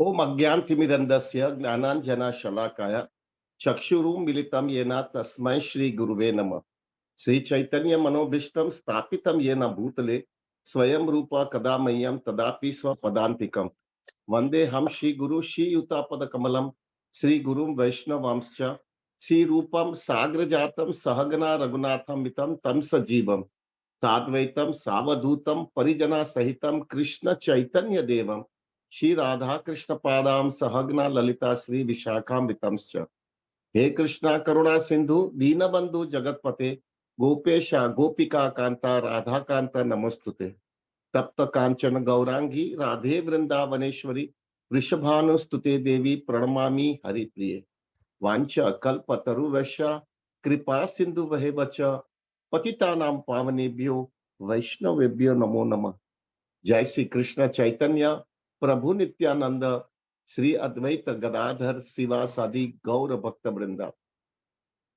ओम अज्ञानतिमिरन्धस्य ज्ञानाञ्जनशलाकया चक्षुरुन्मीलितं येन तस्मै श्रीगुरुवे नमः। श्रीचैतन्यमनोभीष्टं स्थापितं येन भूतले स्वयं रूप कदा मह्यं तदापि स्वपदान्तिकम्। वन्देऽहं श्रीगुरु श्रीयुतापदकमलं श्रीगुरुं वैष्णवांश्च श्रीरूपं साग्रजातं सहगना रघुनाथान्वितं तं सजीवम् साद्वैतं सावधूतं परिजनसहितं कृष्ण चैतन्य देवं श्री राधा कृष्ण पादां सहगना ललिता श्री विशाखान्वितंश्च। हे कृष्णा करुणा सिंधु दीनबंधु जगतपते गोपेश गोपिका कांता राधा कांता नमोस्तुते। तप्त कांचन गौरांगी राधे वृंदावनेश्वरी वृषभानुस्तुते देवी प्रणमामि हरिप्रिये। वाञ्छ कल्पतरुश्च कृपा सिंधु वच पतितानां पावनेभ्यो वैष्णवेभ्यो नमो नमः। जय श्री कृष्ण चैतन्य प्रभु नित्यानंद श्री अद्वैत गदाधर शिवासादि गौर भक्त वृंदा।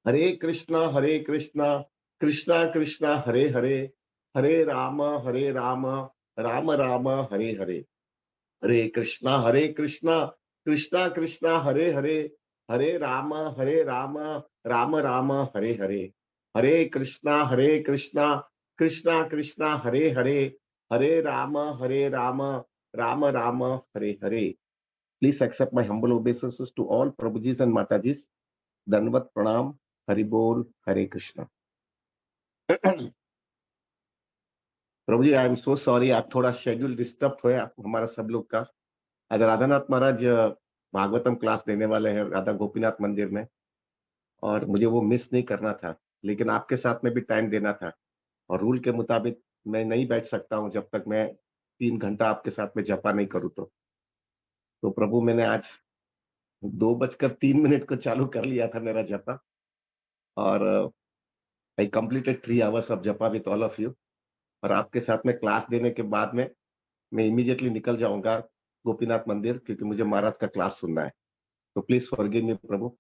Hare Krishna Krishna Krishna Hare Hare, Hare Ram Ram Ram Hare Hare. Hare Krishna Krishna Krishna Hare Hare, Hare Ram Ram Ram Hare Hare. Hare Krishna Krishna Krishna Hare Hare Ram Ram Ram Hare Hare. Please accept my humble obeisances to all Prabhujis and Matajis. Danvat pranam, Hari Bol, Hare Krishna. प्रभु जी आई एम सो सॉरी, आप थोड़ा शेड्यूल डिस्टर्ब हुए आप हमारा सब लोग का। आज राधानाथ महाराज भागवतम क्लास देने वाले हैं राधा गोपीनाथ मंदिर में, और मुझे वो मिस नहीं करना था, लेकिन आपके साथ में भी टाइम देना था, और रूल के मुताबिक मैं नहीं बैठ सकता हूँ जब तक मैं 3 घंटा आपके साथ में जपा नहीं करूँ। तो प्रभु मैंने आज 2:03 को चालू कर लिया था मेरा जपा, और आई कंप्लीटेड 3 hours ऑफ जपा विथ ऑल ऑफ यू। और आपके साथ में क्लास देने के बाद में मैं इमीडिएटली निकल जाऊंगा गोपीनाथ मंदिर, क्योंकि मुझे महाराज का क्लास सुनना है। तो please forgive me Prabhu,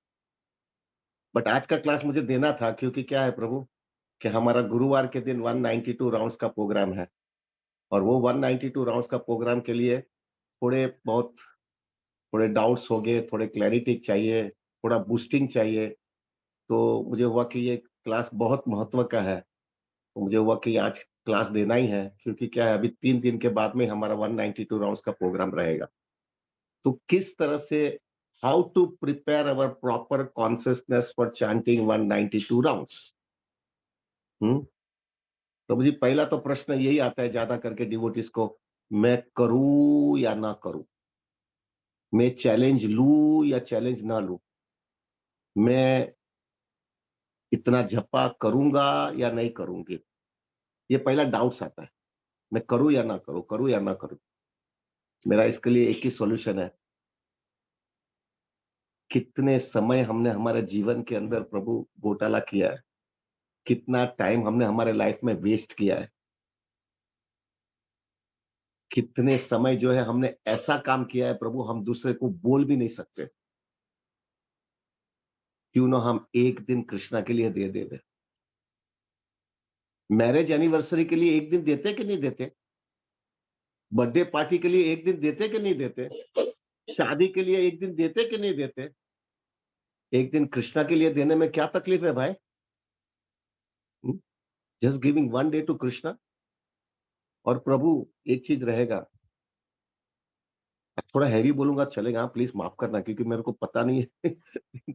but आज का क्लास मुझे देना था, क्योंकि क्या है प्रभु कि हमारा गुरुवार के दिन 192 राउंड्स का प्रोग्राम है, और वो 192 राउंड्स का प्रोग्राम के लिए थोड़े बहुत थोड़े डाउट्स हो गए, थोड़े क्लैरिटी चाहिए, थोड़ा बूस्टिंग चाहिए। तो मुझे हुआ कि ये क्लास बहुत महत्व का है, तो मुझे हुआ कि आज क्लास देना ही है, क्योंकि क्या है अभी 3 दिन के बाद में हमारा 192 राउंड्स का प्रोग्राम रहेगा। तो किस तरह से how to prepare our proper consciousness for chanting 192 rounds. Hmm. प्रभु जी पहला तो प्रश्न यही आता है ज्यादा करके डिवोटीज को, मैं करूं या ना करूं, मैं चैलेंज लूं या चैलेंज ना लूं, मैं इतना जपा करूंगा या नहीं करूंगी। ये पहला डाउट्स आता है, मैं करूं या ना करूं, करूं या ना करूं। मेरा इसके लिए एक ही सॉल्यूशन है, कितने समय हमने हमारे जीवन के अंदर प्रभु घोटाला किया है, कितना टाइम हमने हमारे लाइफ में वेस्ट किया है, कितने समय जो है हमने ऐसा काम किया है प्रभु हम दूसरे को बोल भी नहीं सकते। क्यों ना हम एक दिन कृष्णा के लिए दे दे। मैरिज एनिवर्सरी के लिए एक दिन देते कि नहीं देते, बर्थडे पार्टी के लिए एक दिन देते कि नहीं देते, शादी के लिए एक दिन देते कि नहीं देते। एक दिन कृष्णा के लिए देने में क्या तकलीफ है भाई। Just giving 1 day to Krishna. और प्रभु एक चीज रहेगा, थोड़ा हैवी बोलूंगा चलेगा, प्लीज माफ करना, क्योंकि मेरे को पता नहीं है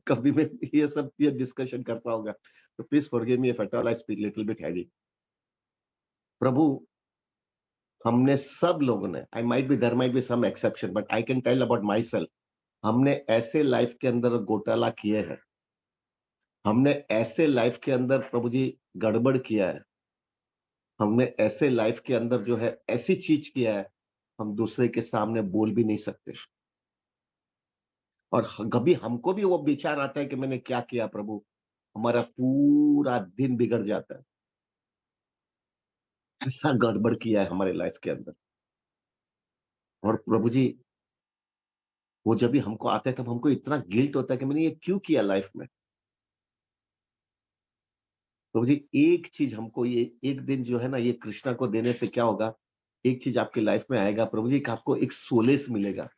कभी मैं ये डिस्कशन कर पाऊंगा, तो please forgive me if at all I speak little bit heavy. प्रभु हमने सब लोगों ने, I might be there might be some exception, but I can tell about myself, हमने ऐसे लाइफ के अंदर घोटाला किए हैं, हमने ऐसे लाइफ के अंदर प्रभु जी गड़बड़ किया है, हमने ऐसे लाइफ के अंदर जो है ऐसी चीज किया है हम दूसरे के सामने बोल भी नहीं सकते। और कभी हमको भी वो विचार आता है कि मैंने क्या किया प्रभु, हमारा पूरा दिन बिगड़ जाता है। ऐसा गड़बड़ किया है हमारे लाइफ के अंदर। और प्रभु जी वो जब भी हमको आता है तब हमको इतना गिल्ट होता है कि मैंने ये क्यों किया लाइफ में। प्रभु जी एक चीज हमको ये एक दिन जो है ना ये कृष्णा को देने से क्या होगा, एक चीज आपकी लाइफ में आएगा प्रभु जी, कि आपको एक सोलेस मिलेगा,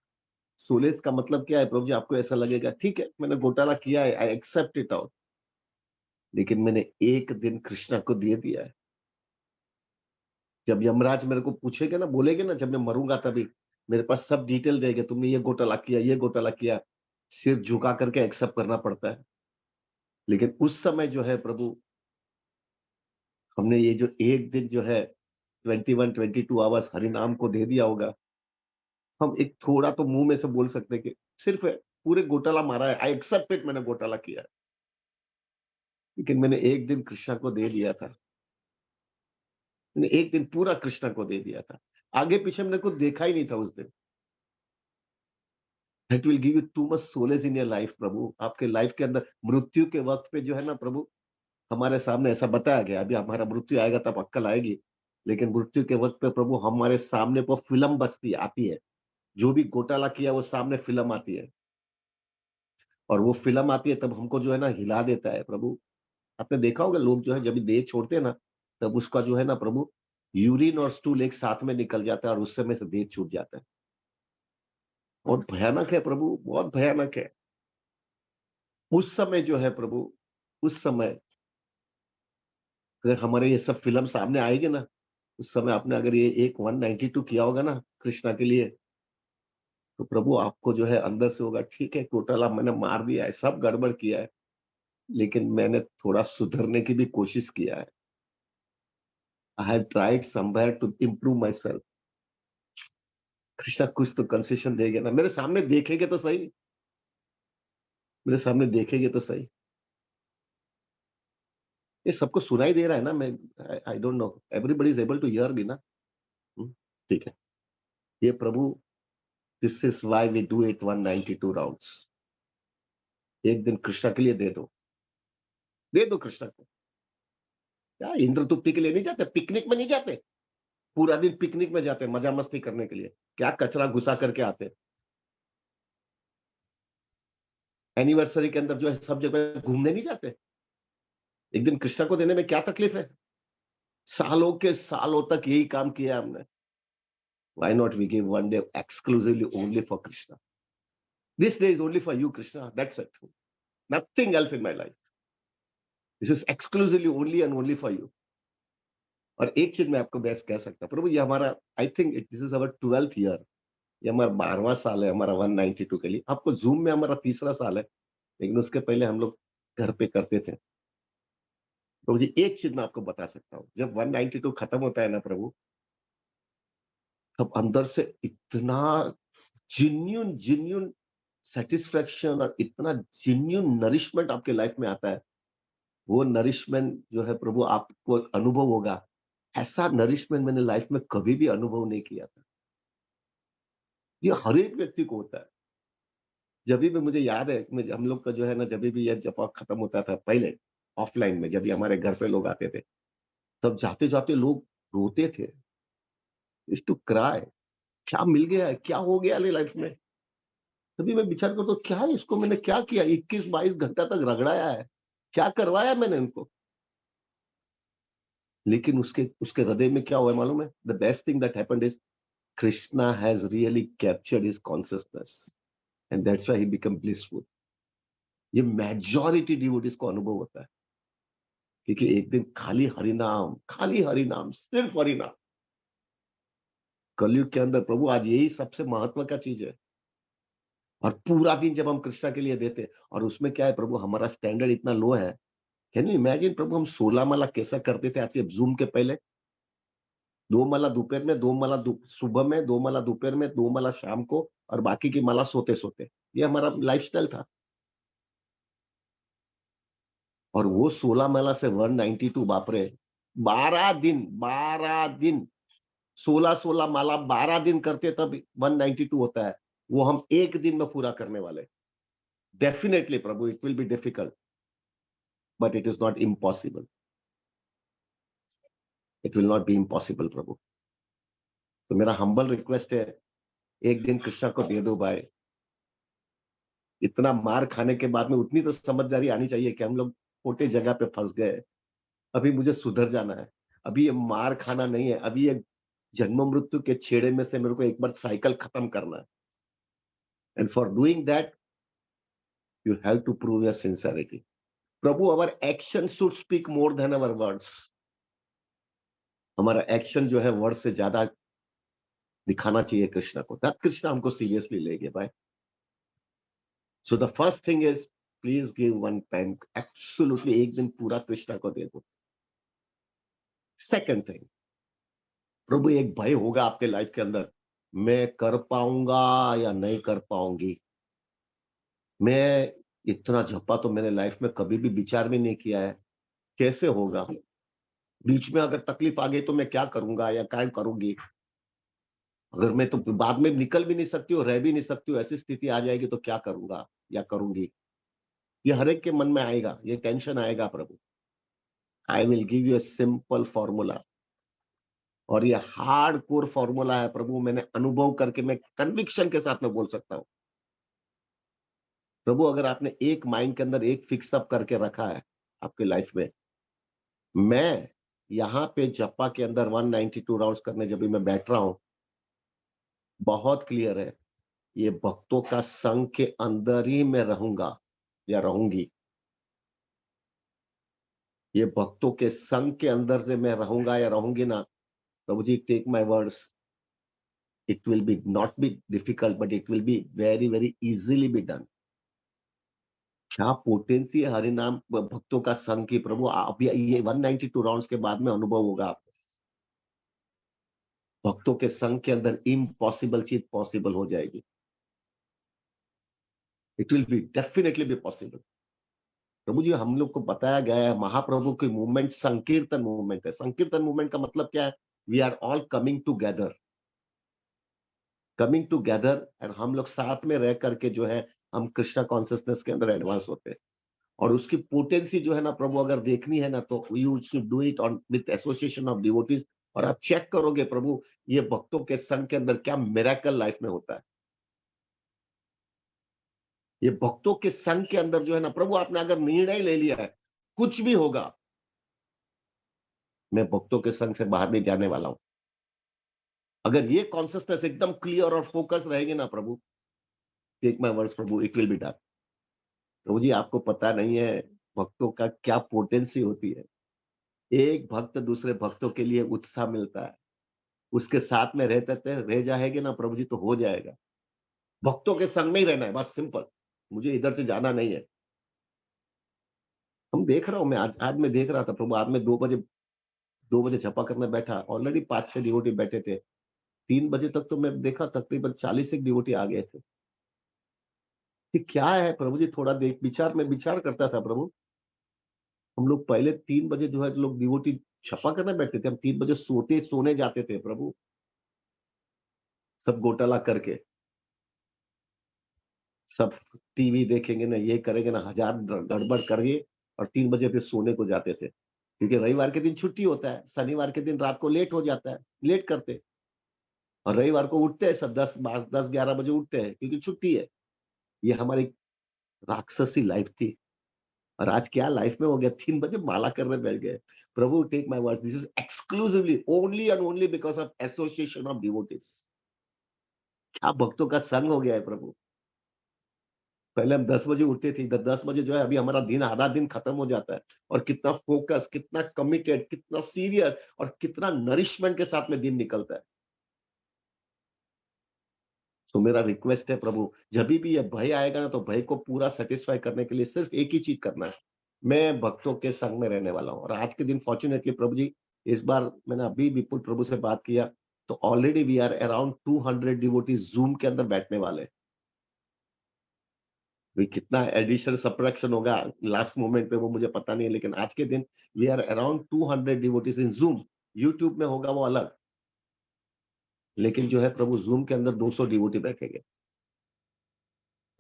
सोलेस का मतलब क्या है प्रभु जी? आपको ऐसा लगेगा ठीक है, मैंने घोटाला किया है, आई एक्सेप्ट इट ऑल, लेकिन मैंने एक दिन कृष्णा को दे दिया है। जब यमराज मेरे को पूछेगा ना, बोलेंगे ना, जब मैं मरूँगा तभी, मेरे पास सब डिटेल देंगे, तुमने ये घोटाला किया, ये घोटाला किया, सिर झुका करके एक्सेप्ट करना पड़ता है। लेकिन उस समय जो है प्रभु, हमने ये जो एक दिन जो है 21, 22 आवर्स हरिनाम को दे दिया होगा, हम एक थोड़ा तो मुँह में से बोल सकते हैं कि सिर्फ पूरे घोटाला मारा है, आई एक्सेप्ट इट, मैंने घोटाला किया है। लेकिन मैंने एक दिन कृष्णा को दे दिया था। मैंने एक दिन पूरा कृष्णा को दे दिया था। आगे-पीछे मैंने कुछ देखा ही नहीं था उस दिन। That will give you too much solace in your life प्रभु। आपके लाइफ के अंदर मृत्यु के वक़्त पे जो है ना प्रभु, हमारे सामने ऐसा बताया गया, अभी हमारा मृत्यु आएगा तब अक्ल आएगी। लेकिन मृत्यु के वक़्त पे प्रभु हमारे सामने वो फ़िल्म बजती आती है। जो भी घोटाला किया वो सामने फ़िल्म आती है, और वो फ़िल्म आती है तब हमको जो है ना हिला देता है प्रभु। आपने देखा होगा लोग जो है जब देह छोड़ते हैं ना, तब उसका जो है ना प्रभु, यूरिन और स्टूल एक साथ में निकल जाता है और उस समय से देह छूट जाता है। बहुत भयानक है प्रभु, बहुत भयानक है। उस समय जो है प्रभु, उस समय अगर हमारे ये सब फ़िल्म सामने आएगी ना, उस समय आपने अगर ये एक 192 किया होगा ना कृष्णा के लिए, तो प्रभु आपको जो है अंदर से होगा ठीक है, घोटाला मैंने मार दिया है, सब गड़बड़ किया है, लेकिन मैंने थोड़ा सुधरने की भी कोशिश किया है। I have tried somewhere to improve myself. Krishna कुछ तो कंसेशन देंगे ना, मेरे सामने देखेंगे तो सही, मेरे सामने देखेंगे तो सही। ये सबको सुनाई दे रहा है ना, मैं I don't know, everybody is able to hear me ना? हुँ, ठीक है। ये प्रभु, this is why we do it 192 rounds. एक दिन कृष्णा के लिए दे दो कृष्णा को। क्या इंद्र तुप्ति के लिए नहीं जाते, पिकनिक में नहीं जाते, पूरा दिन पिकनिक में जाते, मजा मस्ती करने के लिए, क्या कचरा घुसा करके आते। एनिवर्सरी के अंदर जो है सब जगह घूमने नहीं जाते, एक दिन कृष्णा को देने में क्या तकलीफ है? सालों के सालों तक यही काम किया हमने। Why not we give one day exclusively only for Krishna? This day is only for you Krishna, that's it, nothing else in my life. This is exclusively only and only for you. और एक चीज मैं आपको बेस्ट कह सकता हूँ प्रभु, ये हमारा, I think this is our 12th year, ये हमारा 12वां साल है हमारा 192 के लिए। आपको जूम में हमारा तीसरा साल है, लेकिन उसके पहले हम लोग घर पे करते थे। प्रभु जी एक चीज मैं आपको बता सकता हूँ, जब 192 खत्म होता है ना प्रभु, तब अंदर से इतना जेन्युइन जेन्युइन सेटिस्फैक्शन और इतना जेन्युइन नरिशमेंट आपके लाइफ में आता है। वो नरिशमेंट जो है प्रभु आपको अनुभव होगा, ऐसा नरिशमेंट मैंने लाइफ में कभी भी अनुभव नहीं किया था। ये हर एक व्यक्ति को होता है। जभी भी मुझे याद है, हम लोग का जो है ना, जभी भी ये जब खत्म होता था पहले, ऑफलाइन में जब भी हमारे घर पे लोग आते थे, तब जाते-जाते लोग रोते थे, यूज्ड टू क्राई। क्या मिल गया है? क्या हो गया ले लाइफ में? तभी मैं विचार करता हूँ, क्या है इसको मैंने क्या किया? 21-22 घंटा तक रगड़ाया है। क्या करवाया मैंने इनको? लेकिन उसके उसके हृदय में क्या हुआ है मालूम है? The best thing that happened is Krishna has really captured his consciousness and that's why he become blissful. ये मेजॉरिटी डिवोटीज को अनुभव होता है, क्योंकि एक दिन खाली हरिनाम, सिर्फ हरिनाम। कलयुग के अंदर प्रभु आज यही सबसे महत्व का चीज़ है। और पूरा दिन जब हम कृष्णा के लिए देते हैं, और उसमें क्या है प्रभु, हमारा स्टैंडर्ड इतना लो है। कैन यू इमेजिन प्रभु, हम 16 माला कैसा करते थे आज से ज़ूम के पहले? 2 माला दोपहर में, 2 माला दो सुबह में, 2 माला दोपहर में, 2 माला शाम को, और बाकी की माला सोते-सोते। ये हमारा लाइफ़स्टाइल था। और वो 16 माला से 192, बाप रे! 12 दिन 16-16 माला 12 दिन करते तब 192 होता है। वो हम 1 दिन में पूरा करने वाले हैं। डेफिनिटली प्रभु, it will be difficult, but it is not impossible. It will not be impossible प्रभु। तो मेरा हम्बल रिक्वेस्ट है, एक दिन कृष्णा को दे दो भाई। इतना मार खाने के बाद में उतनी तो समझदारी आनी चाहिए कि हम लोग खोटे जगह पे फँस गए। अभी मुझे सुधर जाना है। अभी ये मार खाना नहीं है, अभी ये जन्म मृत्यु के छेड़े में से मेरे को एक बार साइकिल खत्म करना है। And for doing that you have to prove your sincerity. प्रभु, our action should speak more than our words. हमारा एक्शन जो है वर्ड से ज्यादा दिखाना चाहिए कृष्णा को, तब कृष्णा हमको सीरियसली लेंगे भाई। So the first thing is, please give one time, absolutely एक दिन पूरा कृष्णा को दे दो। सेकंड थिंग, प्रभु एक भय होगा आपके लाइफ के अंदर, मैं कर पाऊंगा या नहीं कर पाऊंगी। मैं इतना जपा तो मैंने लाइफ में कभी भी विचार भी नहीं किया है, कैसे होगा? बीच में अगर तकलीफ आ गई तो मैं क्या करूंगा या क्या करूंगी? अगर मैं तो बाद में निकल भी नहीं सकती हूँ, रह भी नहीं सकती हूँ, ऐसी स्थिति आ जाएगी तो क्या करूंगा या करूंगी? ये हर एक के मन में आएगा, ये टेंशन आएगा प्रभु। I will give you a simple formula, और ये हार्ड कोर फॉर्मूला है प्रभु, मैंने अनुभव करके मैं कन्विक्शन के साथ में बोल सकता हूँ। प्रभु, अगर आपने एक माइंड के अंदर एक फिक्स अप करके रखा है आपके लाइफ में, मैं यहाँ पे जप्पा के अंदर 192 राउंड्स करने जब भी मैं बैठ रहा हूँ, बहुत क्लियर है, ये भक्तों का संघ के अंदर ही मैं रहूंगा या रहूंगी। ये भक्तों के संघ के अंदर से मैं रहूंगा या रहूंगी ना, प्रभु जी, take my words, it will be not be difficult, but it will be very very easily be done. क्या पोटेंसी है हरिनाम भक्तों का संघ की प्रभु, अभी ये 192 राउंड्स के बाद में अनुभव होगा आपको। भक्तों के संघ के अंदर इम्पॉसिबल चीज पॉसिबल हो जाएगी। It will be definitely be possible. प्रभु जी, हम लोग को बताया गया है महाप्रभु की मूवमेंट संकीर्तन मूवमेंट है। संकीर्तन मूवमेंट का मतलब क्या है? We are all coming together and हम लोग साथ में रह करके जो है हम कृष्णा कॉन्सियसनेस के अंदर एडवांस होते हैं। और उसकी पोटेंसी जो है ना प्रभु, अगर देखनी है ना, तो you should do it on with association of devotees. और आप चेक करोगे प्रभु, ये भक्तों के संघ के अंदर क्या मिरेकल लाइफ में होता है। ये भक्तों के संघ के अंदर जो है ना प्रभु, आपने अगर निर्णय ले लिया है कुछ भी होगा, मैं भक्तों के संघ से बाहर नहीं जाने वाला हूं। अगर ये कॉन्सियसनेस एकदम क्लियर और फोकस रहेगी ना प्रभु, टेक माय वर्ड्स प्रभु, इट विल बी डन। प्रभु जी, आपको पता नहीं है भक्तों का क्या पोटेंसी होती है। एक भक्त दूसरे भक्तों के लिए उत्साह मिलता है, उसके साथ में रहते रह जाएंगे ना प्रभु जी, तो हो जाएगा। भक्तों के संग में ही रहना है, बस सिंपल। मुझे इधर से जाना नहीं है। हम देख रहा हूं, मैं आज मैं देख रहा था प्रभु, आज मैं 2 बजे जपा करने बैठा, ऑलरेडी 5-6 डिवोटी बैठे थे। 3 बजे तक तो मैं देखा तकरीबन 40 एक डिवोटी आ गए थे। कि क्या है प्रभु जी, थोड़ा देख विचार में विचार करता था प्रभु। हम लोग पहले 3 बजे जो है लोग डिवोटी छपा करने बैठते थे, हम 3 बजे सोने जाते थे प्रभु, सब घोटाला करके, सब टीवी देखेंगे ना, ये करेंगे ना, हजार गड़बड़ करिए, और 3 बजे फिर सोने को जाते थे। क्योंकि रविवार के दिन छुट्टी होता है, शनिवार के दिन रात को लेट हो जाता है, लेट करते, और रविवार को उठते हैं सब 10-11 बजे उठते हैं क्योंकि छुट्टी है। ये हमारी राक्षसी लाइफ थी। और आज क्या लाइफ में हो गया, 3 बजे माला करने बैठ गए। प्रभु, take my words, this is exclusively only and only because of association of devotees. क्या भक्तों का संग हो गया है प्रभु। पहले हम 10 बजे उठते थे, इधर 10 बजे जो है अभी हमारा दिन, आधा दिन खत्म हो जाता है। और कितना फोकस, कितना कमिटेड, कितना सीरियस और कितना नरिशमेंट के साथ में दिन निकलता है। तो मेरा रिक्वेस्ट है प्रभु, जब भी ये भय आएगा ना, तो भय को पूरा सेटिस्फाई करने के लिए सिर्फ एक ही चीज करना है, मैं भक्तों के संग में रहने वाला हूँ। और आज के दिन फॉर्चुनेटली प्रभु जी, इस बार मैंने अभी विपुल प्रभु से बात किया, तो already we are around 200 devotees Zoom के अंदर बैठने वाले हैं। भाई कितना एडिशन सब्ट्रैक्शन होगा लास्ट मोमेंट पे वो मुझे पता नहीं है, लेकिन आज के दिन we are around 200 devotees in Zoom. YouTube में होगा वो अलग, लेकिन जो है प्रभु, जूम के अंदर 200 डिवोटी बैठेंगे।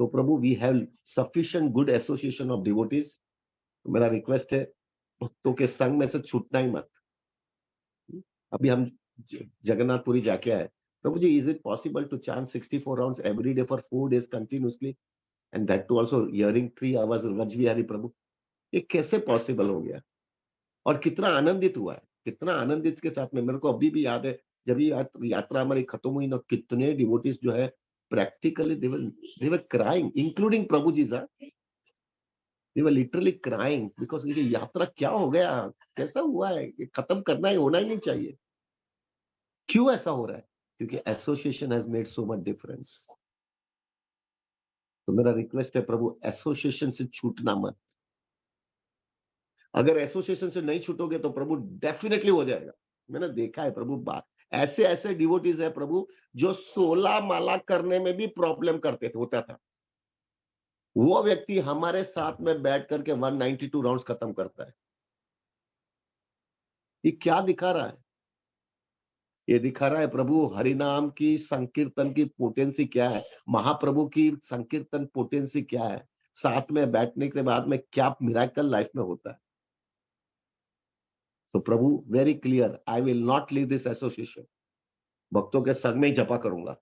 तो प्रभु, we have sufficient good association of devotees. तो मेरा रिक्वेस्ट है, भक्तों के संग में से छूटना ही मत। अभी हम जगन्नाथपुरी जाके आए। प्रभु जी, is it possible to chant 64 rounds every day for 4 days continuously, and that too also hearing 3 hours Raj Vihari प्रभु? ये कैसे पॉसिबल हो गया? और कितना आनंदित हुआ है, कितना आनंदित के साथ में, मेरे को अभी भी याद है, जब ये यात्रा हमारी खत्म हुई ना, कितने डिवोटीज जो है practically they were crying, including Prabhu ji, sir. They were literally crying because ये यात्रा क्या हो गया, कैसा हुआ है, ये खत्म करना ही होना ही नहीं चाहिए। क्यों ऐसा हो रहा है? क्योंकि association has made so much difference. तो मेरा रिक्वेस्ट है प्रभु, एसोसिएशन से छूटना मत। अगर एसोसिएशन से नहीं छूटोगे तो प्रभु डेफिनेटली हो जाएगा। मैंने देखा है प्रभु, बात ऐसे ऐसे डिवोटीज है प्रभु जो 16 माला करने में भी प्रॉब्लम करते थे, होता था। वो व्यक्ति हमारे साथ में बैठ करके 192 राउंड्स खत्म करता है। ये क्या दिखा रहा है? ये दिखा रहा है प्रभु हरिनाम की संकीर्तन की पोटेंसी क्या है, महाप्रभु की संकीर्तन पोटेंसी क्या है, साथ में बैठने के बाद में क्या मिराकल लाइफ में होता है। तो प्रभु very clear, I will not leave this association. भक्तों के संग में ही जपा करूंगा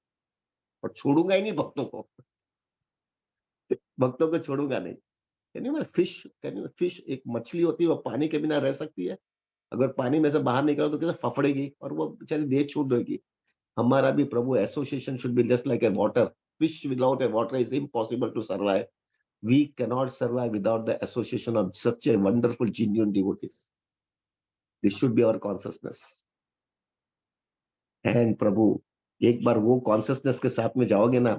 और छोड़ूंगा ही नहीं भक्तों को। भक्तों को छोड़ूंगा नहीं। कैन यू फिश, एक मछली होती है वो पानी के बिना रह सकती है? अगर पानी में से बाहर निकलो तो कैसे फफड़ेगी और वो बेचारी देह छोड़ देगी। हमारा भी प्रभु association should be just like a water. Fish without a water is impossible to survive. We cannot survive without the association of such a wonderful genuine devotees. This should be our consciousness. And प्रभु एक बार वो consciousness के साथ में जाओगे ना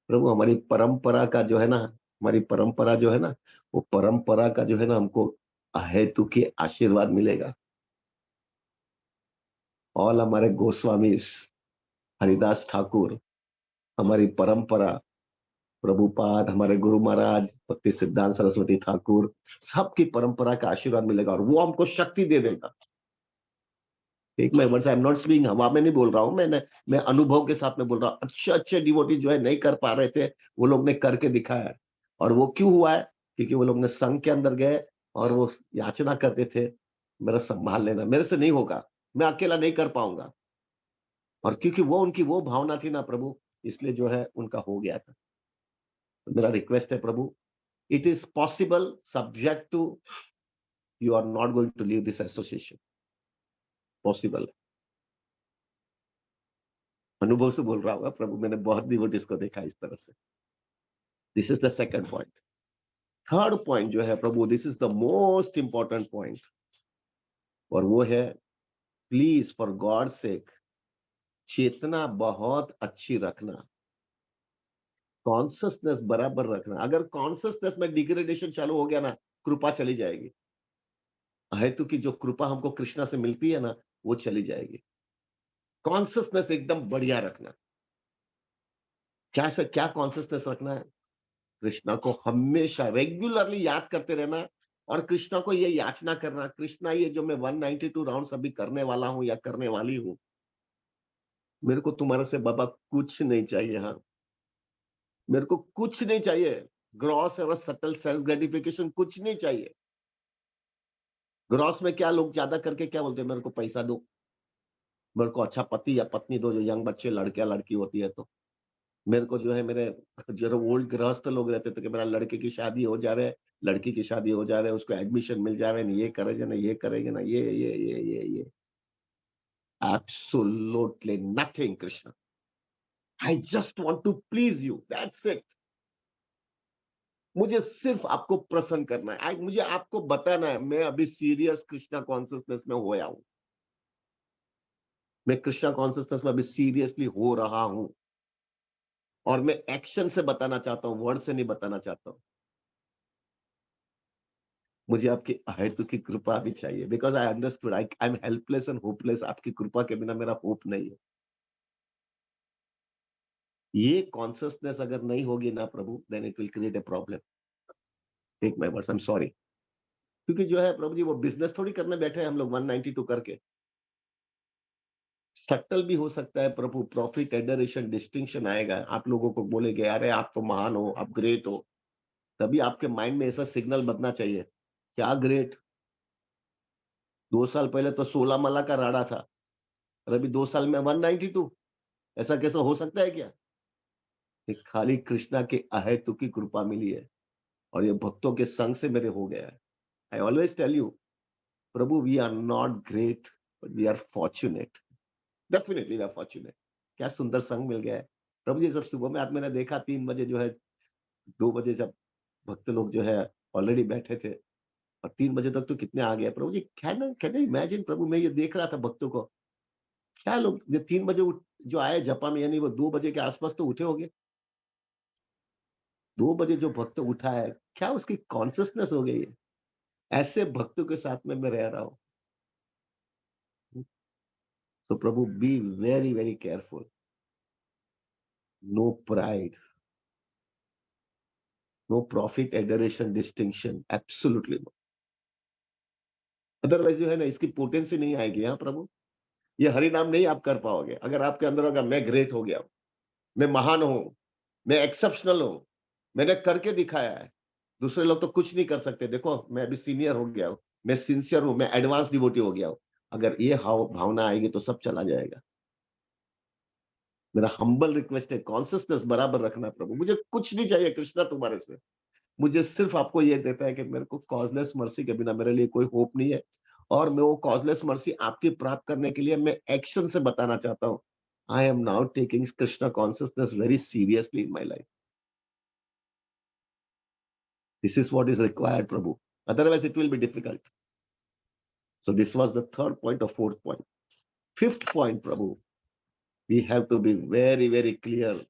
प्रभु, हमारी परंपरा का जो है ना, हमारी परंपरा जो है ना, वो परंपरा का जो है ना हमको अहेतु के आशीर्वाद मिलेगा। ऑल हमारे गोस्वामी, हरिदास ठाकुर, हमारी परंपरा, प्रभुपाद, हमारे गुरु महाराज भक्ति सिद्धांत सरस्वती ठाकुर, सबकी परंपरा का आशीर्वाद मिलेगा और वो हमको शक्ति दे देगा। एक मैं words, I am not speaking, हवा में नहीं बोल रहा हूं, मैं अनुभव के साथ में बोल रहा हूं। अच्छे अच्छे डिवोटी जो है नहीं कर पा रहे थे, वो लोग ने करके दिखाया है। और वो क्यों हुआ है? क्योंकि वो लोग ने संघ के अंदर गए और वो याचना करते थे, मेरा संभाल लेना, मेरे से नहीं होगा, मैं अकेला नहीं कर पाऊंगा। और क्योंकि वो उनकी वो भावना थी ना प्रभु, इसलिए जो है उनका हो गया था। तो मेरा रिक्वेस्ट है प्रभु, it is possible subject to you are not going to leave this association. Possible. अनुभव से बोल रहा होगा प्रभु, मैंने बहुत डिवोटीज को देखा इस तरह से। This is the second point. Third point जो है प्रभु, this is the most important point, और वो है प्लीज फॉर गॉड सेक चेतना बहुत अच्छी रखना, कॉन्सियसनेस बराबर रखना। अगर कॉन्सियसनेस में डिग्रेडेशन चालू हो गया ना, कृपा चली जाएगी। हेतु की जो कृपा हमको कृष्णा से मिलती है ना, वो चली जाएगी। कॉन्सियसनेस एकदम बढ़िया रखना। क्या कॉन्सियसनेस रखना है? कृष्णा को हमेशा रेगुलरली याद करते रहना और कृष्णा को ये याचना करना, कृष्णा ये जो मैं 192 राउंड्स अभी करने वाला हूं या करने वाली हूं, मेरे को तुम्हारे से बाबा कुछ नहीं चाहिए। हाँ, मेरे को कुछ नहीं चाहिए। ग्रॉस और सटल सेल्फ ग्रेटिफिकेशन कुछ नहीं चाहिए। ग्रॉस में क्या लोग ज्यादा करके क्या बोलते हैं, मेरे को पैसा दो, मेरे को अच्छा पति या पत्नी दो, जो यंग बच्चे लड़के या लड़की होती है, तो मेरे को जो है, मेरे जो ओल्ड गृहस्थ लोग रहते थे कि मेरा लड़के की शादी हो जावे, लड़की की शादी हो जावे, उसको एडमिशन मिल जावे ना, ये करेगा ना, ये करेगा ना, ये absolutely nothing Krishna. I just want to please you, that's it. मुझे सिर्फ आपको प्रसन्न करना है। मुझे आपको बताना है मैं अभी सीरियस कृष्णा कॉन्शियसनेस में होया हूं। मैं कृष्णा कॉन्शियसनेस में अभी सीरियसली हो रहा हूं और मैं एक्शन से बताना चाहता हूं, वर्ड से नहीं बताना चाहता हूं। मुझे आपकी अहेतु की कृपा भी चाहिए, because I understood I am helpless and hopeless. आपकी कृपा के बिना मेरा होप नहीं है। ये कॉन्शियसनेस अगर नहीं होगी ना प्रभु, then it will create a problem. Take my words, I am sorry. क्योंकि जो है प्रभु जी, वो बिजनेस थोड़ी करने बैठे हैं हम लोग 192 करके। सटल भी हो सकता है प्रभु, प्रॉफिट एडरेशन डिस्टिंक्शन आएगा, आप लोगों को बोलेंगे अरे आप तो महान हो, आप ग्रेट हो। तभी आपके माइंड में ऐसा सिग्नल बनना चाहिए, क्या ग्रेट? 2 साल पहले तो 16 माला का राडा था और अभी 2 साल में 192। ऐसा कैसा हो सकता है क्या? ये खाली कृष्णा के अहेतु की कृपा मिली है और ये भक्तों के संग से मेरे हो गया है। I always tell you Prabhu, we are not great but we are fortunate. Definitely we are fortunate. क्या सुंदर संग मिल गया है। प्रभु जी जब सुबह में आज मैंने देखा 3 बजे जो है 2 बजे जब भक्त लोग जो है ऑलरेडी बैठे थे और 3 बजे तक तो कितने आ गए। प्रभु जी कैन यू इमेजिन प्रभु मैं ये देख रहा था भक्तों को। क्या लोग जो 3 बजे उठ जो आए जपा में यानी वो 2 बजे के आस-पास तो उठे होंगे। 2 बजे जो भक्त उठा है, क्या उसकी कॉन्शसनेस हो गई है। ऐसे भक्तों के साथ में मैं रह रहा हूँ। सो प्रभु be very, very careful, no pride, no profit, adoration, distinction, absolutely no. Otherwise जो है ना इसकी पोटेंसी नहीं आएगी हाँ प्रभु। ये हरि नाम नहीं आप कर पाओगे। अगर आपके अंदर होगा मैं ग्रेट हो गया हूँ, मैं महान हूँ, मैं एक्सेप्शनल हूँ, मैंने करके दिखाया है। दूसरे लोग तो कुछ नहीं कर सकते। देखो मैं अभी सीनियर हो गया हूँ, मैं सिंसियर हूँ, मैं एडवांस डिवोटी हो गया हूँ। अगर ये हाव भावना आएगी तो सब चला जाएगा। मेरा हम्बल रिक्वेस्ट है कॉन्शसनेस बराबर रखना प्रभु। मुझे कुछ नहीं चाहिए कृष्णा तुम्हारे से। मुझे सिर्फ़ आपको ये देता है कि मेरे को कॉज़लेस मर्सी के बिना मेरे लिए कोई होप नहीं है और मैं वो कॉज़लेस मर्सी आपकी प्राप्त करने के लिए मैं एक्शन से बताना चाहता हूँ। I am now taking Krishna consciousness very seriously in my life. This is what is required Prabhu. Otherwise it will be difficult. So this was the 3rd point और 4th point. 5th point Prabhu, we have to be very, very clear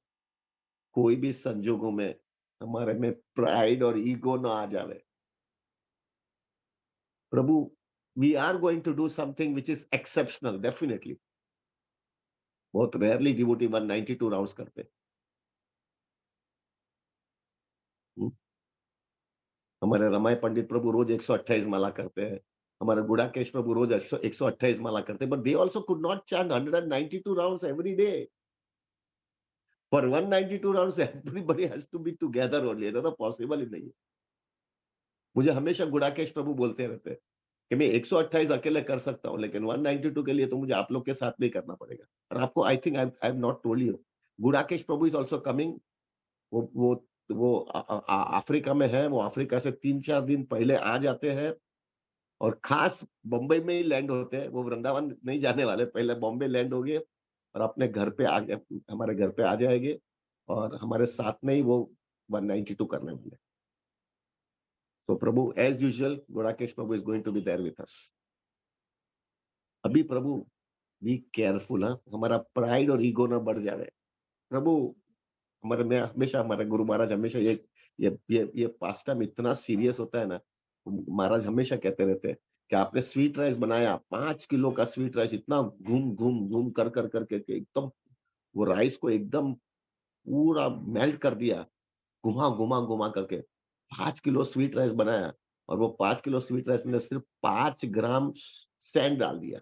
कोई भी संजोगों में हमारे में pride और ego ना आ जावे। प्रभु, we are going to do something which is exceptional definitely. बहुत रेयरली डिवोटी 192 राउंड्स करते हैं। हुँ, हमारे रमाई पंडित प्रभु रोज़ 128 माला करते हैं। हमारे गुड़ाकेश प्रभु रोज़ 128 माला करते हैं, but they also could not chant 192 rounds every day. For 192 rounds everybody has to be together only, ना पॉसिबल ही नहीं है। मुझे हमेशा गुड़ाकेश प्रभु बोलते रहते हैं कि मैं 128 अकेले कर सकता हूँ, लेकिन 192 के लिए तो मुझे आप लोग के साथ में ही करना पड़ेगा। और आपको आई think I have not told you, Gudakesh प्रभु इज़ आल्सो कमिंग। वो अफ्रीका में है, वो अफ्रीका से 3-4 दिन पहले आ जाते हैं और खास बम्बई में ही लैंड होते हैं। वो वृंदावन नहीं जाने वाले, पहले बॉम्बे लैंड होंगे और अपने घर पे आ गए हमारे घर पे आ जाएँगे और हमारे साथ में ही वो 192 करने वाले हैं। सो प्रभु एज़ यूजुअल गुड़ाकेश प्रभु is going to be there with us. अभी प्रभु बी केयरफुल हाँ, हमारा प्राइड और ईगो ना बढ़ जाए। प्रभु हमारे में हमेशा हमारे गुरु महाराज हमेशा ये पास्टम इतना सीरियस होता है ना, महाराज हमेशा कहते रहते हैं कि आपने स्वीट राइस बनाया 5 किलो का स्वीट राइस इतना घूम कर के एकदम वो राइस को एकदम पूरा मेल्ट कर दिया, घुमा करके 5 किलो स्वीट राइस बनाया और वो 5 किलो स्वीट राइस में सिर्फ 5 ग्राम सैंड डाल दिया।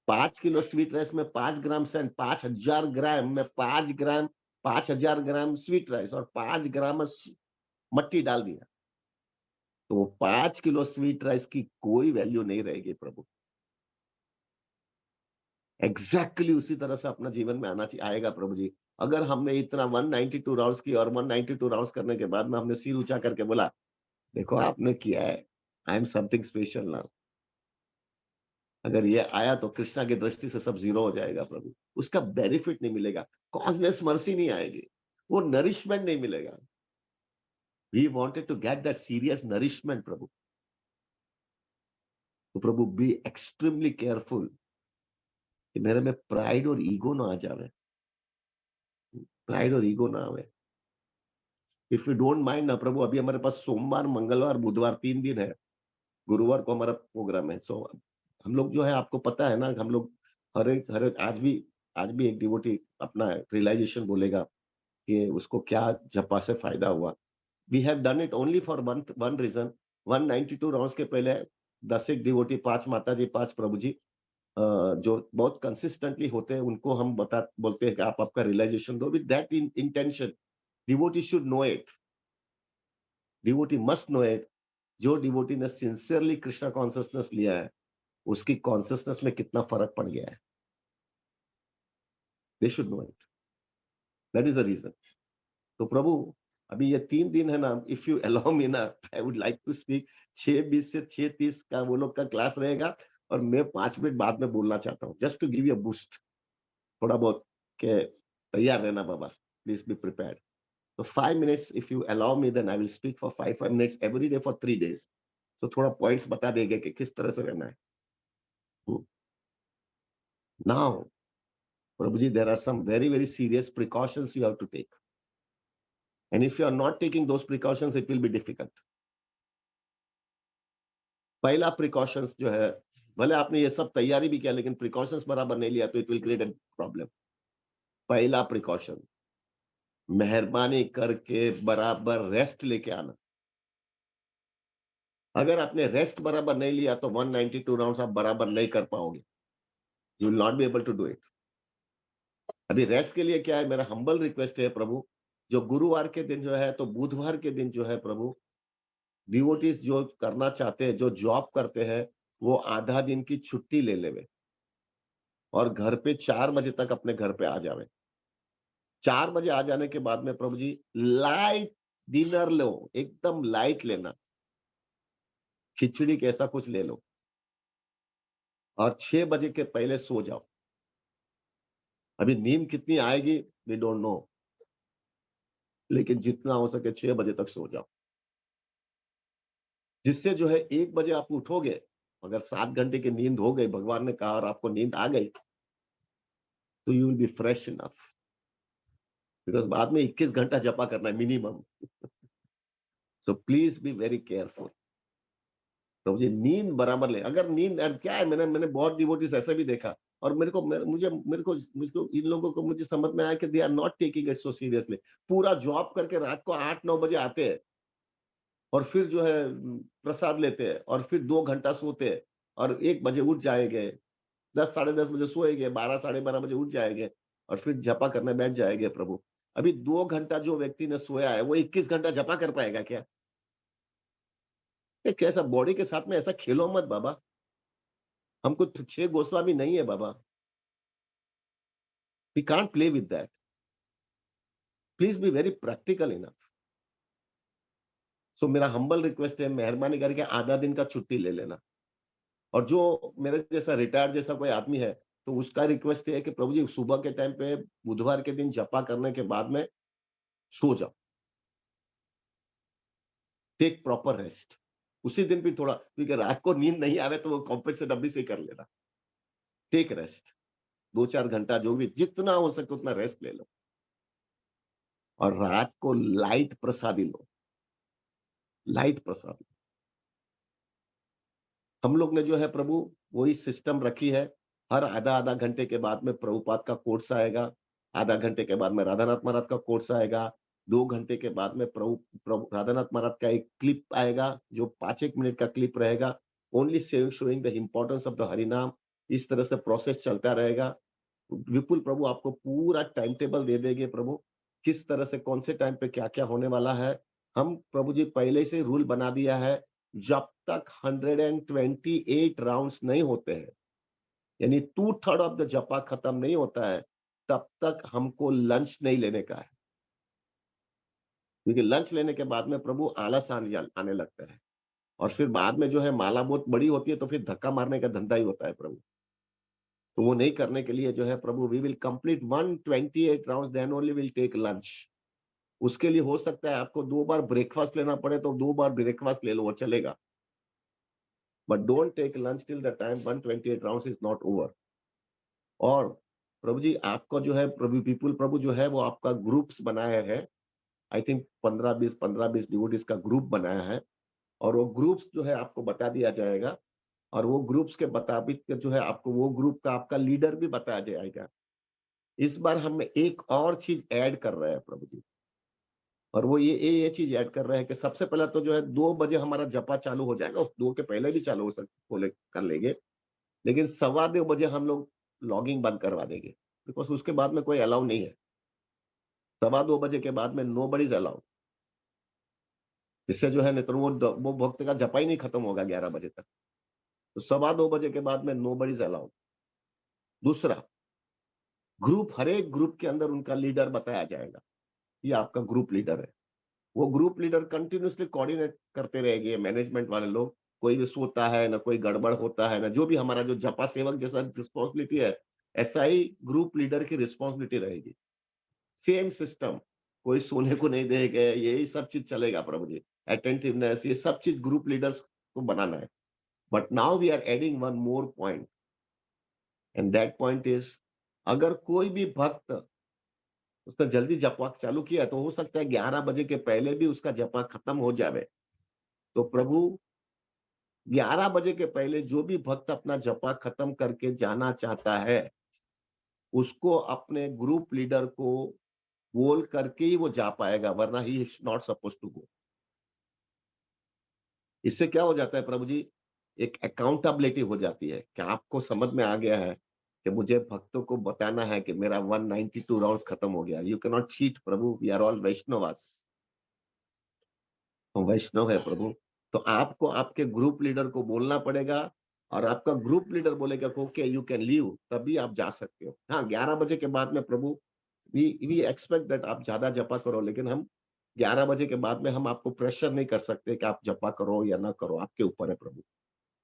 5 किलो स्वीट राइस में 5 ग्राम सैंड, 5000 ग्राम में 5 ग्राम 5000 ग्राम स्वीट राइस और 5 ग्राम मट्टी डाल दिया। तो 5 किलो स्वीट राइस की कोई वैल्यू नहीं रहेगी प्रभु। एग्ज़ैक्टली उसी तरह से अपना जीवन में आना चाहिए आएगा प्रभु जी। अगर हमने इतना 192 राउंड्स की और 192 राउंड्स करने के बाद में हमने सिर ऊँचा करके बोला, देखो आपने किया है, I am something special now. अगर ये आया तो कृष्णा की दृष्टि से सब ज़ीरो हो जाएगा प्रभु। उसका बेनिफिट नहीं मिलेगा, कॉज़लेस मर्सी नहीं आएगी, वो नरिशमेंट नहीं मिलेगा। We wanted to get that serious nourishment प्रभु। तो प्रभु बी एक्सट्रीमली केयरफुल कि मेरे में प्राइड और ईगो ना आ जावे। प्राइड और ईगो ना आवे। इफ यू डोंट माइंड ना प्रभु अभी हमारे पास सोमवार, मंगलवार, बुधवार 3 दिन है। गुरुवार को हमारा प्रोग्राम है। सो हम लोग जो है आपको पता है ना हम लोग हर एक आज भी एक डिवोटी अपना रियलाइजेशन बोलेगा कि उसको क्या जपा से फ़ायदा हुआ। We have done it only for one reason. 192 rounds के पहले 10 एक डिवोटी 5 माताजी, 5 प्रभु जी जो बहुत कंसिस्टेंटली होते हैं उनको हम बोलते हैं कि आप आपका रियलाइजेशन दो with that intention. Devotee should know it, devotee must know it. जो डिवोटी ने सिंसियरली कृष्णा कॉन्शसनेस लिया है, उसकी कॉन्शसनेस में कितना फ़र्क पड़ गया है। They should know it. That is the reason. तो प्रभु अभी ये 3 दिन है ना, इफ यू अलाउ मी ना I would like to speak 6:20 से 6:30 का वो लोग का क्लास रहेगा और मैं 5 मिनट बाद में बोलना चाहता हूँ, just to give you a boost थोड़ा बहुत। कि तैयार रहना बाबा, प्लीज बी प्रिपेयर्ड। तो 5 minutes if you allow me, then I will speak for 5 minutes every day for 3 days. तो थोड़ा पॉइंट्स बता देंगे कि किस तरह से रहना है। Now Prabhu ji, there are some very very serious precautions you have to take, and if you are not taking those precautions it will be difficult. पहला प्रिकॉशंस जो है, भले आपने ये सब तैयारी भी किया लेकिन प्रिकॉशंस बराबर नहीं लिया तो it will create a problem. पहला प्रिकॉशन, मेहरबानी करके बराबर रेस्ट लेके आना। अगर आपने रेस्ट बराबर नहीं लिया तो 192 राउंड्स आप बराबर नहीं कर पाओगे। You will not be able to do it. अभी रेस्ट के लिए क्या है, मेरा हम्बल रिक्वेस्ट है प्रभु, जो गुरुवार के दिन जो है तो बुधवार के दिन जो है प्रभु, डिवोटीज जो करना चाहते हैं, जो जॉब करते हैं, वो आधा दिन की छुट्टी ले लेवे और घर पे 4 बजे तक अपने घर पे आ जावे। 4 बजे आ जाने के बाद में प्रभु जी, लाइट डिनर लो, एकदम लाइट लेना, खिचड़ी कैसा कुछ ले लो और 6 बजे के पहले सो जाओ। अभी नींद कितनी आएगी वी डोंट नो, लेकिन जितना हो सके 6 बजे तक सो जाओ, जिससे जो है 1 बजे आप उठोगे। अगर 7 घंटे की नींद हो गई, भगवान ने कहा, और आपको नींद आ गई, तो you will B fresh enough, because बाद में 21 घंटा जपा करना है minimum. So please be very careful. तो मुझे नींद बराबर ले, अगर नींद, और क्या है, मैंने मैंने बहुत डिवोटीज ऐसे भी देखा, और मुझको इन लोगों को मुझे समझ में आया कि they are not taking it so seriously. पूरा जॉब करके रात को 8-9 बजे आते हैं और फिर जो है प्रसाद लेते हैं और फिर 2 घंटा सोते हैं और 1 बजे उठ जाएंगे, 10 साढ़े 10 बजे सोएंगे, 12 साढ़े 12 बजे उठ जाएंगे और फिर जपा करने बैठ जाएंगे प्रभु। अभी 2 घंटा जो व्यक्ति ने सोया है वो 21 घंटा जपा कर पाएगा क्या? ये कैसा बॉडी के साथ में ऐसा खेलो मत बाबा। हमको 6 गोस्वामी नहीं है बाबा। We can't play with that. Please be very practical enough. So मेरा हम्बल रिक्वेस्ट है, मेहरबानी करके आधा दिन का छुट्टी ले लेना। और जो मेरे जैसा रिटायर्ड जैसा कोई आदमी है, तो उसका रिक्वेस्ट ये है कि प्रभु जी, सुबह के टाइम पे बुधवार के दिन जपा करने के बाद में सो जाओ, टेक प्रॉपर रेस्ट। उसी दिन भी थोड़ा, क्योंकि रात को नींद नहीं आ रहा है तो वो कॉम्पेंसेट अभी से कर लेना। टेक रेस्ट, 2-4 घंटा जो भी जितना हो सके उतना रेस्ट ले लो और रात को लाइट प्रसादी लो, लाइट प्रसाद। हम लोग ने जो है प्रभु वही सिस्टम रखी है। हर आधा-आधा घंटे के बाद में प्रभुपाद का कोट्स आएगा, आधा घंटे के बाद में राधानाथ महाराज का कोट्स आएगा, 2 घंटे के बाद में प्रभु प्रभु राधानाथ महाराज का एक क्लिप आएगा, जो 5-1 मिनट का क्लिप रहेगा, only showing the importance of the हरिनाम। इस तरह से प्रोसेस चलता रहेगा। विपुल प्रभु आपको पूरा टाइम टेबल दे देंगे प्रभु, किस तरह से कौन से टाइम पे क्या-क्या होने वाला है। हम प्रभु जी पहले से रूल बना दिया है, जब तक 128 राउंड्स नहीं होते हैं, यानी 2/3 ऑफ द जपा खत्म नहीं होता है, तब तक हमको लंच नहीं लेने का है। क्योंकि लंच लेने के बाद में प्रभु आलस आने लगता है और फिर बाद में जो है माला बहुत बड़ी होती है तो फिर धक्का मारने का धंधा ही होता है प्रभु। तो वो नहीं करने के लिए जो है प्रभु, we will complete 128 rounds, then only will take lunch. उसके लिए हो सकता है आपको 2 बार ब्रेकफास्ट लेना पड़े तो 2 बार ब्रेकफास्ट ले लो, वो चलेगा। But don't take lunch till the time 128 rounds is not over. और प्रभु जी आपका जो है प्रभु पीपुल प्रभु जो है वो आपका ग्रुप्स बनाया है। आई थिंक 15-20 डिवोटीज का ग्रुप बनाया है और वो ग्रुप्स जो है आपको बता दिया जाएगा और वो ग्रुप्स के मुताबिक जो है आपको वो ग्रुप का आपका लीडर भी बताया जाएगा। इस बार हम एक और चीज ऐड कर रहे हैं प्रभु जी, और वो ये चीज ऐड कर रहे हैं कि सबसे पहले तो जो है 2 बजे हमारा जपा चालू हो जाएगा, 2 के पहले भी चालू कर लेंगे, लेकिन 2:15 बजे हम लोग लॉगिंग बंद करवा देंगे, बिकॉज उसके बाद में कोई अलाउ नहीं है। 2:15 बजे के बाद में नो बडी इज अलाउड। जिससे जो है नहीं तो वो भक्त का जपा ही नहीं खत्म होगा 11 बजे तक। तो 2:15 बजे के बाद में नो बडी इज अलाउड। दूसरा, ग्रुप, हर एक ग्रुप के अंदर उनका लीडर बताया जाएगा, ये आपका ग्रुप लीडर है। वो ग्रुप लीडर कंटिन्यूअसली कोऑर्डिनेट करते रहेंगे, मैनेजमेंट वाले लोग। कोई भी सोता है ना, कोई गड़बड़ होता है ना, जो भी हमारा जो जपा सेवक जैसा रिस्पॉन्सिबिलिटी है, ऐसा ही ग्रुप लीडर की रिस्पॉन्सिबिलिटी रहेगी। सेम सिस्टम, कोई सोने को नहीं देगा, यही सब चीज़ चलेगा प्रभु जी। अटेंटिवनेस ये सब चीज़ ग्रुप लीडर्स को बनाना है। But now we are adding one more point and that point is अगर कोई भी भक्त उसने जल्दी जपा चालू किया तो हो सकता है 11 बजे के पहले भी उसका जपा खत्म हो जावे। तो प्रभु 11 बजे के पहले जो भी भक्त अपना जपा खत्म करके जाना चाहता है, उसको अपने ग्रुप लीडर को बोल करके ही वो जा पाएगा, वरना he is not supposed to go. इससे क्या हो जाता है प्रभु जी, एक अकाउंटेबिलिटी हो जाती है कि आपको समझ में आ गया है कि मुझे भक्तों को बताना है कि मेरा 192 राउंड्स खत्म हो गया। You can not cheat Prabhu, we are all Vaishnavas. हम वैष्णव है प्रभु। तो आपको आपके ग्रुप लीडर को बोलना पड़ेगा और आपका ग्रुप लीडर बोलेगा कि ओके यू कैन लीव, तभी आप जा सकते हो। हाँ, 11 बजे के बाद में प्रभु वी एक्सपेक्ट दैट आप ज़्यादा जपा करो, लेकिन हम 11 बजे के बाद में हम आपको प्रेशर नहीं कर सकते कि आप जपा करो या ना करो, आपके ऊपर है प्रभु।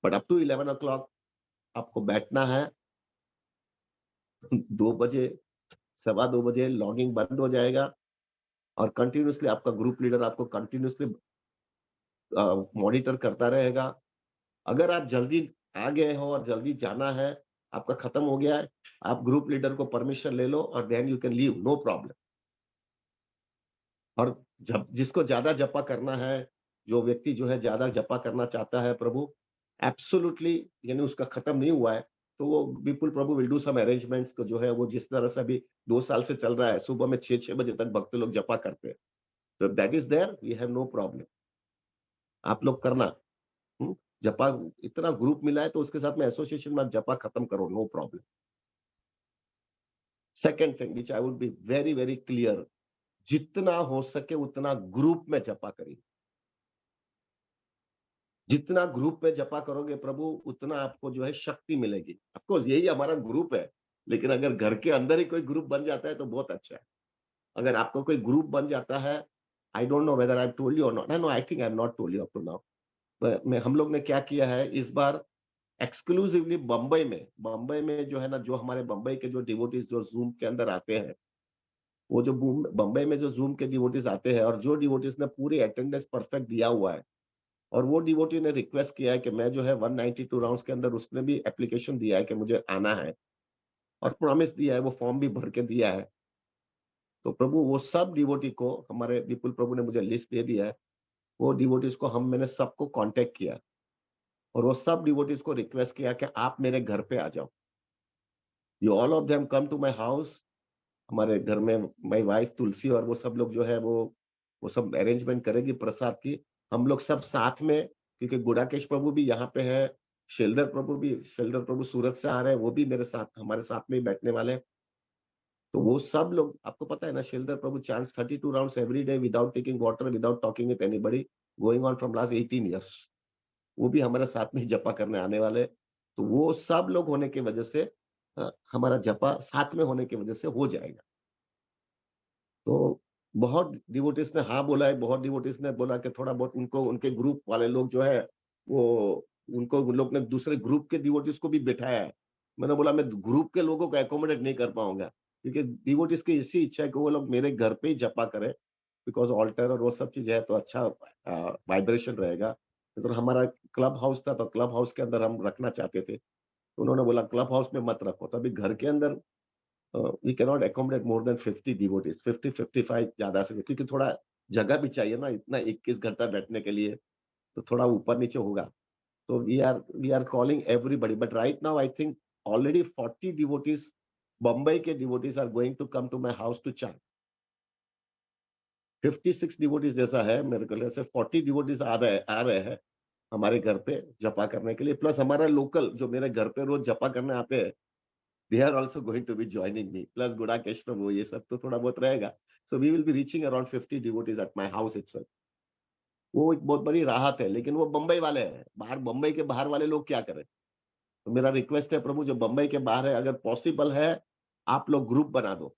But up to 11 o'clock आपको बैठना है। 2 बजे, सवा 2 बजे लॉगिंग बंद हो जाएगा और कंटिन्यूअसली आपका ग्रुप लीडर आपको कंटिन्यूअसली मॉनिटर करता रहेगा। अगर आप जल्दी आ गए हो और जल्दी जाना है, आपका खत्म हो गया है, आप ग्रुप लीडर को परमिशन ले लो और then you can leave, no problem. और जब जिसको ज़्यादा जपा करना है, जो व्यक्ति जो है ज़्यादा जपा करना चाहता है प्रभु, एब्सोल्यूटली यानी उसका खत्म नहीं हुआ है, तो वो विपुल प्रभु विल डू सम अरेंजमेंट्स को जो है वो जिस तरह से अभी 2 साल से चल रहा है, सुबह में 6-6 बजे तक भक्त लोग जपा करते हैं। तो that is there, we have no problem. आप लोग करना, हुँ, जपा इतना ग्रुप मिला है तो उसके साथ में एसोसिएशन में आप जपा खत्म करो, no problem. Second thing which I would be very, very clear, जितना हो सके उतना ग्रुप में जपा करिए। जितना ग्रुप में जपा करोगे प्रभु, उतना आपको जो है शक्ति मिलेगी। ऑफ कोर्स यही हमारा ग्रुप है, लेकिन अगर घर के अंदर ही कोई ग्रुप बन जाता है तो बहुत अच्छा है। अगर आपको कोई ग्रुप बन जाता है, I don't know whether I have told you और not, no I think I have not told you up to now. मैं हम लोग ने क्या किया है इस बार एक्सक्लूसिवली बम्बई में जो है ना, जो हमारे बम्बई के जो डिवोटीज़ जो ज़ूम के अंदर आते हैं, वो जो बूम बम्बई में जो ज़ूम के डिवोटीज़ आते हैं और जो डिवोटीज़ ने पूरी अटेंडेंस परफेक्ट दिया हुआ है, और वो डिवोटी ने रिक्वेस्ट किया है कि मैं जो है 192 राउंड्स के अंदर उसने भी एप्लीकेशन दिया है कि मुझे आना है और प्रॉमिस दिया है, वो फॉर्म भी भर के दिया है। तो प्रभु वो सब डिवोटी को हमारे विपुल प्रभु ने मुझे लिस्ट दे दिया है। वो डिवोटीज़ को मैंने सबको कॉन्टैक्ट किया और वो सब डिवोटीज़ को रिक्वेस्ट किया कि आप मेरे घर पे आ जाओ। You all of them come to my house. हमारे घर में माय वाइफ तुलसी और वो सब लोग जो है वो सब अरेंजमेंट करेगी प्रसाद की। हम लोग सब साथ में, क्योंकि गुडाकेश प्रभु भी यहाँ पे है, शेल्डर प्रभु सूरत से आ रहे हैं, वो भी मेरे साथ हमारे साथ में ही बैठने वाले हैं। तो वो सब लोग आपको पता है ना, shareholder Prabhu chants 32 rounds every day without taking water, without talking with anybody, going on from last 18 years. वो भी हमारे साथ में ही जपा करने आने वाले हैं। तो वो सब लोग होने की वजह से हमारा जपा साथ में होने की वजह से हो जाएगा। तो बहुत डिवोटीज़ ने हाँ बोला है, बहुत डिवोटीज़ ने बोला कि थोड़ा बहुत उनको उनके ग्रुप वाले लोग जो है, वो उनको उन लोग ने दूसरे ग्रुप के डिवोटीज़ को भी बिठाया है। मैंने बोला मैं ग्रुप के लोगों को अकोमोडेट नहीं कर पाऊँगा, क्योंकि डिवोटीज़ की ऐसी इच्छा है कि वो लोग मेरे घर पे ही जपा करें, बिकॉज़ ऑल्टर और वो सब चीज़ है तो अच्छा वाइब्रेशन रहेगा। तो हमारा क्लब हाउस था, तो क्लब हाउस के अंदर हम रखना चाहते थे। तो उन्होंने बोला क्लब हाउस में मत रखो, तो अभी घर के अंदर we can not accommodate more than 50 devotees, 50-55 ज्यादा से, क्योंकि थोड़ा जगह भी चाहिए ना, इतना 21 घंटा बैठने के लिए, तो थोड़ा ऊपर नीचे होगा। तो we are calling everybody, but right now I think already 40 devotees, Bombay के devotees are going to come to my house to chant. 56 devotees जैसा है मेरे ख्याल से, 40 डिवोटीज आ रहे हैं हमारे घर पे जपा करने के लिए, प्लस हमारा लोकल जो मेरे घर पे रोज जपा करने आते हैं, they are also going to be joining me, plus Gudakesh Prabhu, ये सब तो थोड़ा बहुत रहेगा। So we will be reaching around 50 devotees at my house itself। वो एक बहुत बड़ी राहत है, लेकिन वो बम्बई वाले हैं, बाहर बम्बई के बाहर वाले लोग क्या करें? तो मेरा रिक्वेस्ट है प्रभु, जो बम्बई के बाहर है, अगर पॉसिबल है आप लोग ग्रुप बना दो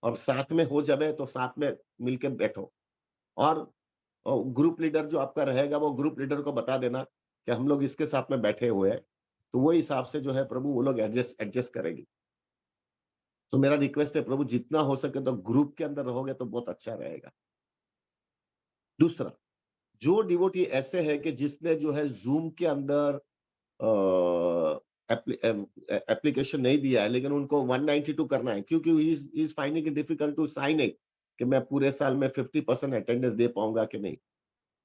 और साथ में हो जावे तो साथ में मिलके बैठो। और ग्रुप लीडर जो आपका रहेगा, वो ग्रुप लीडर को बता देना कि हम लोग इसके साथ में बैठे हुए हैं, तो वो हिसाब से जो है प्रभु वो लोग एडजस्ट एडजस्ट करेंगे। तो मेरा रिक्वेस्ट है प्रभु, जितना हो सके तो ग्रुप के अंदर रहोगे तो बहुत अच्छा रहेगा। दूसरा, जो डिवोटी ऐसे है कि जिसने जो है जूम के अंदर एप्लीकेशन नहीं दिया है, लेकिन उनको 192 करना है, क्योंकि he is finding it difficult to sign it कि मैं पूरे साल में 50% अटेंडेंस दे पाऊंगा कि नहीं।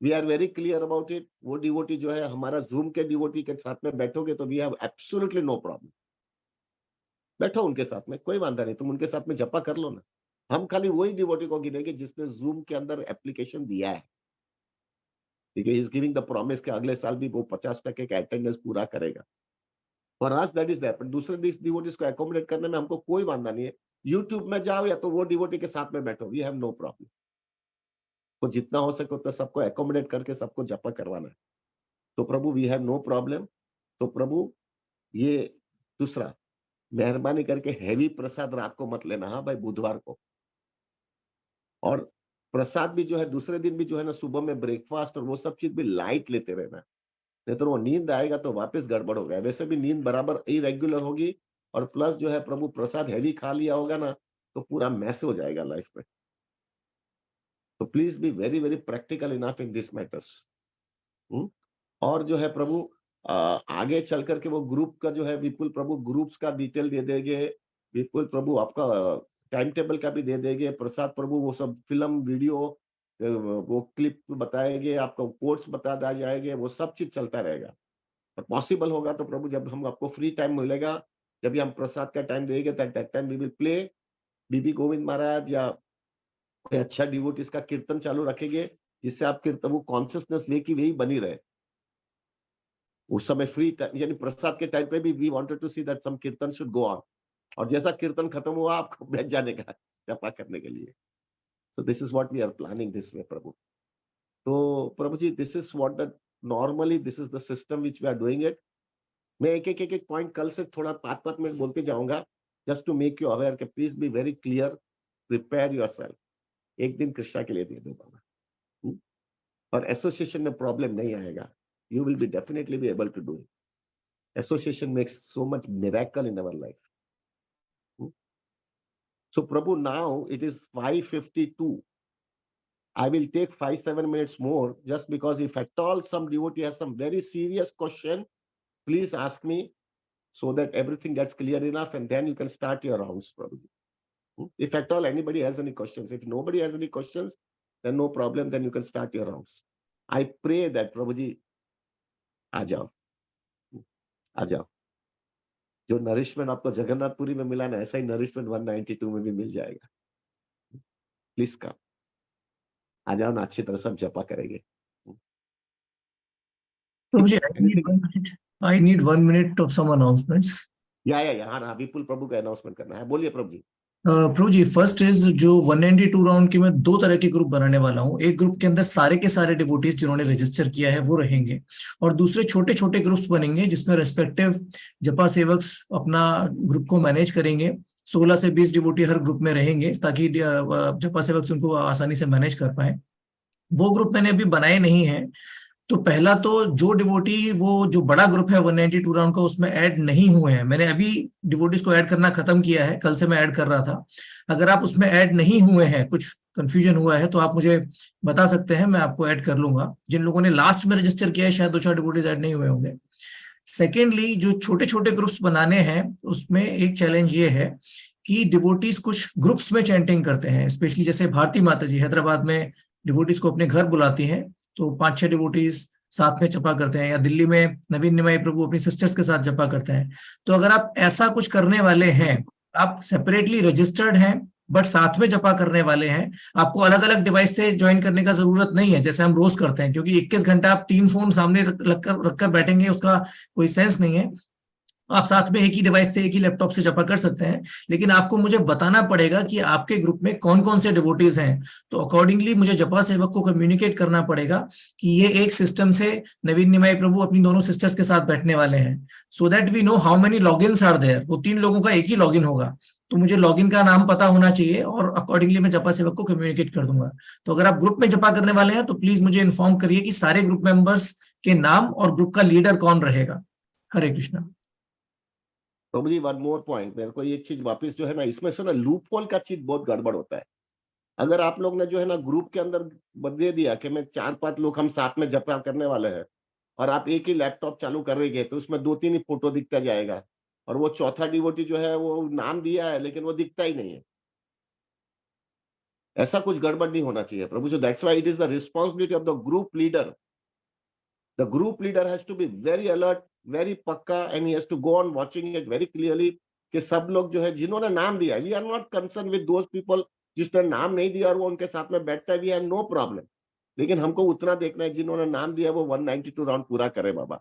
We are very clear about it. वो डिवोटी जो है हमारा जूम के डिवोटी के साथ में बैठोगे तो we have absolutely no problem. बैठो उनके साथ में, कोई वांधा नहीं, तुम उनके साथ में जपा कर लो ना। हम खाली वही डिवोटी को गिनेंगे जिसने जूम के अंदर एप्लीकेशन दिया है, ठीक है। इज गिविंग द प्रॉमिस कि अगले साल भी वो 50% का अटेंडेंस पूरा करेगा। For us that is that. दूसरे डिवोटीज को एकोमोडेट करने में हमको कोई वांधा नहीं है। यूट्यूब में जाओ या तो वो डिवोटी के साथ में बैठो, वी हैव नो प्रॉब्लम। तो जितना हो सके उतना सबको एकोमोडेट करके सबको जपा करवाना है। तो प्रभु वी हैव नो प्रॉब्लम। तो प्रभु ये दूसरा, मेहरबानी करके हैवी प्रसाद रात को मत लेना, हाँ भाई, बुधवार को। और प्रसाद भी जो है दूसरे दिन भी जो है ना, सुबह में ब्रेकफास्ट और वो सब चीज भी लाइट लेते रहना, नहीं तो वो नींद आएगा तो वापस गड़बड़ हो गया। वैसे भी नींद बराबर इरेगुलर होगी, और प्लस जो है प्रभु प्रसाद हैवी खा लिया होगा ना तो पूरा मैस हो जाएगा लाइफ में। तो please be very very practical enough in this matters. और जो है प्रभु आगे चल करके वो ग्रुप का जो है विपुल प्रभु ग्रुप्स का डिटेल दे देंगे। विपुल प्रभु आपका टाइम टेबल का भी दे देंगे। प्रसाद प्रभु वो सब फिल्म वीडियो वो क्लिप बताएंगे, आपको कोर्स बता दिया जाएंगे, वो सब चीज चलता रहेगा। और पॉसिबल होगा तो प्रभु जब हम आपको फ्री टाइम मिलेगा, जब भी हम प्रसाद का टाइम देंगे, that time we will play B B Govind Maharaj या कोई अच्छा डिवोटीज का कीर्तन चालू रखेंगे, जिससे आप कीर्तन वो कॉन्शियसनेस वे की वही बनी रहे। उस समय फ्री टाइम यानी प्रसाद के टाइम पे भी we wanted to see that some kirtan should go on. और जैसा कीर्तन खत्म हुआ आपको बैठ जाने का जपा करने के लिए। So this is what we are planning this way प्रभु। तो प्रभु जी, this is what the normally this is the system which we are doing it. मैं एक पॉइंट कल से थोड़ा 5-5 मिनट बोलते जाऊंगा, just to make you aware कि please be very clear, prepare yourself. एक दिन कृष्णा के लिए दे दो बाबा। हम्म? और एसोसिएशन में प्रॉब्लम नहीं आएगा। You will be definitely be able to do it. Association makes so much miracle in our life. So Prabhu, now it is 5:52. I will take 5-7 minutes more, just because if at all some devotee has some very serious question, please ask me so that everything gets clear enough, and then you can start your rounds, Prabhuji. If at all anybody has any questions, if nobody has any questions, then no problem, then you can start your rounds. I pray that Prabhuji, आ जाओ, आ जाओ। जो nourishment आपको जगन्नाथपुरी में मिला ना, ऐसा ही nourishment 192 में भी मिल जाएगा। प्लीज कम, आ जाओ ना, अच्छी तरह सब जपा करेंगे। Prabhuji, I need 1 minute of some announcements. या हाँ, विपुल प्रभु का अनाउंसमेंट करना है। बोलिए प्रभु जी। प्रभु जी, फर्स्ट इज जो 192 राउंड के मैं 2 तरह के ग्रुप बनाने वाला हूँ। एक ग्रुप के अंदर सारे के सारे डिवोटीज जिन्होंने रजिस्टर किया है वो रहेंगे, और दूसरे छोटे छोटे ग्रुप्स बनेंगे जिसमें रेस्पेक्टिव जपा सेवक्स अपना ग्रुप को मैनेज करेंगे। 16 से 20 डिवोटी हर ग्रुप में रहेंगे ताकि जपा सेवक्स उनको आसानी से मैनेज कर पाए। वो ग्रुप मैंने अभी बनाए नहीं है। तो पहला तो जो डिवोटी वो जो बड़ा ग्रुप है 192 राउंड का, उसमें ऐड नहीं हुए हैं, मैंने अभी डिवोटीज को ऐड करना खत्म किया है, कल से मैं ऐड कर रहा था। अगर आप उसमें ऐड नहीं हुए हैं, कुछ कंफ्यूजन हुआ है, तो आप मुझे बता सकते हैं, मैं आपको ऐड कर लूंगा। जिन लोगों ने लास्ट में रजिस्टर किया है, शायद 2-4 डिवोटीज ऐड नहीं हुए होंगे। सेकेंडली, जो छोटे छोटे ग्रुप्स बनाने हैं उसमें एक चैलेंज ये है कि डिवोटीज कुछ ग्रुप्स में चैंटिंग करते हैं, स्पेशली जैसे भारती माता जी हैदराबाद में डिवोटीज को अपने घर बुलाती हैं, तो 5-6 डिवोटीज साथ में जपा करते हैं, या दिल्ली में नवीन निमाई प्रभु अपनी सिस्टर्स के साथ जपा करते हैं। तो अगर आप ऐसा कुछ करने वाले हैं, आप सेपरेटली रजिस्टर्ड हैं बट साथ में जपा करने वाले हैं, आपको अलग अलग डिवाइस से ज्वाइन करने का जरूरत नहीं है जैसे हम रोज करते हैं, क्योंकि 21 घंटा आप 3 फोन सामने रखकर बैठेंगे, उसका कोई सेंस नहीं है। आप साथ में एक ही डिवाइस से, एक ही लैपटॉप से जपा कर सकते हैं, लेकिन आपको मुझे बताना पड़ेगा कि आपके ग्रुप में कौन कौन से डिवोटीज हैं। तो अकॉर्डिंगली मुझे जपा सेवक को कम्युनिकेट करना पड़ेगा कि ये एक सिस्टम से नवीन निमाई प्रभु अपनी दोनों सिस्टर्स के साथ बैठने वाले हैं, so that we know how many logins are there. वो 3 लोगों का एक ही लॉगिन होगा, तो मुझे लॉगिन का नाम पता होना चाहिए, और अकॉर्डिंगली मैं जपा सेवक को कम्युनिकेट कर दूंगा। तो अगर आप ग्रुप में जपा करने वाले हैं तो प्लीज मुझे इन्फॉर्म करिए कि सारे ग्रुप मेंबर्स के नाम और ग्रुप का लीडर कौन रहेगा। हरे कृष्णा। प्रभु जी वन मोर पॉइंट, मेरे को ये चीज वापस जो है ना, इसमें से ना लूप होल का चीज बहुत गड़बड़ होता है। अगर आप लोग ने जो है ना ग्रुप के अंदर दे दिया कि मैं 4-5 लोग हम साथ में जप करने वाले हैं, और आप एक ही लैपटॉप चालू कर देंगे तो उसमें 2-3 ही फोटो दिखता जाएगा, और वो चौथा डिवोटी जो है वो नाम दिया है लेकिन वो दिखता ही नहीं है। ऐसा कुछ गड़बड़ नहीं होना चाहिए प्रभु जी। That's why it is the responsibility of the group leader. The group leader has to be very alert, very पक्का, and he has to go on watching it very clearly कि सब लोग जो है जिन्होंने नाम दिया, we are not concern with those people जिसने नाम नहीं दिया और वो उनके साथ में बैठता है, वी हैव नो प्रॉब्लम। लेकिन हमको उतना देखना है जिन्होंने नाम दिया वो 192 राउंड पूरा करे बाबा।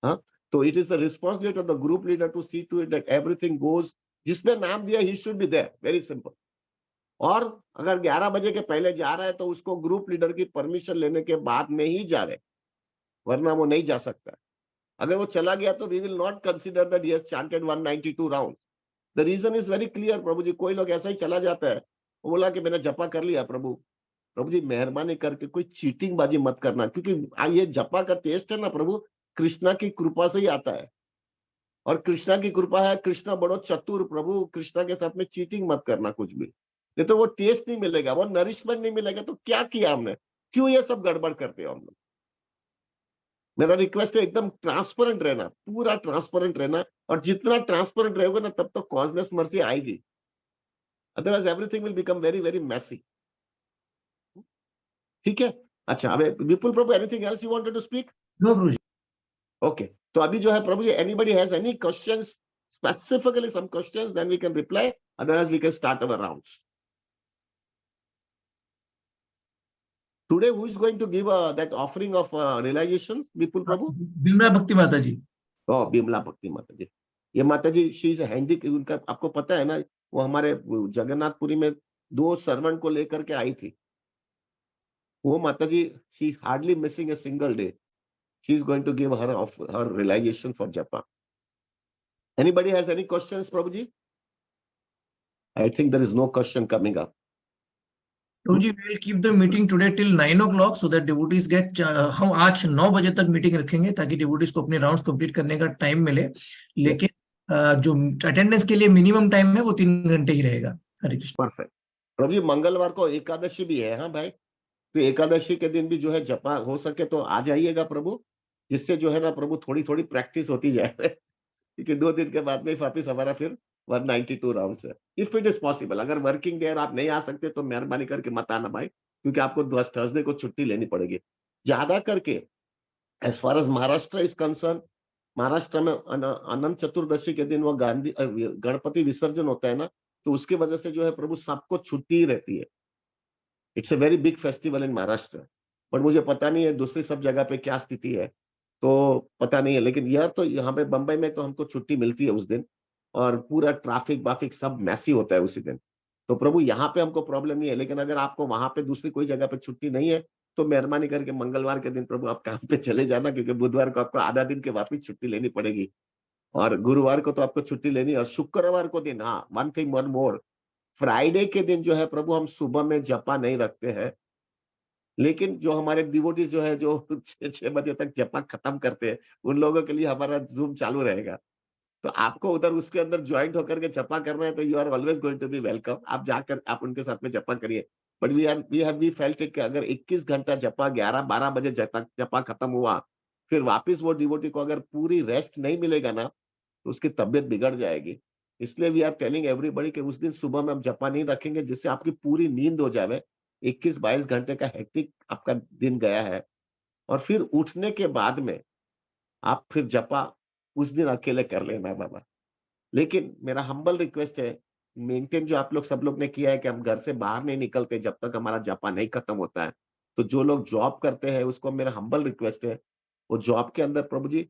हाँ, तो it is the responsibility of the group leader to see to it that everything goes. जिसने नाम दिया he should be there, very simple. और अगर 11 बजे के पहले जा रहा है तो उसको ग्रुप लीडर की परमिशन लेने के बाद में ही जा रहे, वरना वो नहीं जा सकता। अगर वो चला गया तो we will not consider that he has chanted 192 round. The reason is very clear प्रभु जी। कोई लोग ऐसा ही चला जाता है, वो बोला कि मैंने जपा कर लिया प्रभु। प्रभु जी मेहरबानी करके कोई चीटिंग बाजी मत करना, क्योंकि ये जपा का टेस्ट है ना प्रभु, कृष्णा की कृपा से ही आता है। और कृष्णा की कृपा है, कृष्णा बड़ो चतुर प्रभु, कृष्णा के साथ में चीटिंग मत करना कुछ भी, नहीं तो वो टेस्ट नहीं मिलेगा, वो नरिशमेंट नहीं मिलेगा। तो क्या किया हमने, क्यों ये सब गड़बड़ करते हो हम लोग। मेरा रिक्वेस्ट है एकदम ट्रांसपेरेंट रहना, पूरा ट्रांसपेरेंट रहना, और जितना ट्रांसपेरेंट रहोगे ना तब तो कॉजलेस मर्सी आएगी। Otherwise everything will become very very messy. ठीक है। अच्छा, अब विपुल प्रभु, anything else you wanted to speak? No प्रभु जी। ओके, तो अभी जो है प्रभु जी, anybody has any questions, specifically some questions, then we can reply, otherwise we can start our rounds. Today, who is going to give that offering of realization, Vipul Prabhu? Bimla Bhakti Mata ji. Oh, Bimla Bhakti Mata जी। ये माता जी, she is handy, उनका आपको पता है ना, वो हमारे जगन्नाथपुरी में 2 सर्वेंट को लेकर के आई थी। वो माता जी, she is hardly missing a single day. She is going to give her realization for Japa. Anybody has any questions, Prabhuji? I think there is no question coming up. Prabhu ji, we will keep the meeting today till 9 o'clock so that devotees get, हम आज 9 बजे तक meeting रखेंगे ताकि devotees को अपने rounds complete करने का टाइम मिले। लेकिन जो अटेंडेंस के लिए मिनिमम टाइम है वो 3 घंटे ही रहेगा। हरे कृष्ण। परफेक्ट। प्रभु जी मंगलवार को एकादशी भी है, हाँ भाई, तो एकादशी के दिन भी जो है जपा हो सके तो आ जाइएगा प्रभु, जिससे जो है ना प्रभु थोड़ी थोड़ी प्रैक्टिस होती जाए। क्योंकि 2 दिन के बाद में वापिस हमारा फिर 192 राउंड्स है। इफ इट इज पॉसिबल, अगर वर्किंग डे आप नहीं आ सकते तो मेहरबानी करके मत आना भाई, क्योंकि आपको थर्सडे को छुट्टी लेनी पड़ेगी ज्यादा करके। As far as Maharashtra is concerned, Maharashtra में अनंत चतुर्दशी के दिन वो गणपति विसर्जन होता है ना, तो उसकी वजह से जो है प्रभु सबको छुट्टी ही रहती है। It's a very big festival in Maharashtra. But मुझे पता नहीं है दूसरी सब जगह पे क्या स्थिति है, तो पता नहीं है, लेकिन यार तो यहाँ पे बंबई में तो हमको छुट्टी मिलती है उस दिन, और पूरा ट्रैफिक वाफिक सब मैसी होता है उसी दिन। तो प्रभु यहाँ पे हमको प्रॉब्लम नहीं है, लेकिन अगर आपको वहां पे दूसरी कोई जगह पे छुट्टी नहीं है तो मेहरबानी करके मंगलवार के दिन प्रभु आप काम पे चले जाना, क्योंकि बुधवार को आपको आधा दिन के वापिस छुट्टी लेनी पड़ेगी, और गुरुवार को तो आपको छुट्टी लेनी, और शुक्रवार को दिन, हाँ, one thing one more, Friday के दिन जो है प्रभु हम सुबह में जपा नहीं रखते हैं। लेकिन जो हमारे डिवोटीज जो है जो 6 बजे तक जपा खत्म करते हैं, उन लोगों के लिए हमारा जूम चालू रहेगा। तो आपको उधर उसके अंदर ज्वाइंट होकर के जपा करना है तो you are always going to be welcome. आप जाकर आप उनके साथ में जपा करिए। बट वी फेल्ट इट कि अगर 21 घंटा जपा 11-12 बजे जपा खत्म हुआ, फिर वापस वो डिवोटी को अगर पूरी रेस्ट नहीं मिलेगा ना, तो उसकी तबियत बिगड़ जाएगी। इसलिए वी आर टेलिंग एवरीबॉडी कि उस दिन सुबह में हम जपा नहीं रखेंगे, जिससे आपकी पूरी नींद हो जाए। 21-22 घंटे का हेक्टिक आपका दिन गया है, और फिर उठने के बाद में आप फिर जपा उस दिन अकेले कर लेना बाबा। लेकिन मेरा हम्बल रिक्वेस्ट है, मेंटेन जो आप लोग सब लोग ने किया है कि हम घर से बाहर नहीं निकलते जब तक हमारा जपा नहीं खत्म होता है। तो जो लोग जॉब करते हैं उसको मेरा हम्बल रिक्वेस्ट है, वो जॉब के अंदर प्रभु जी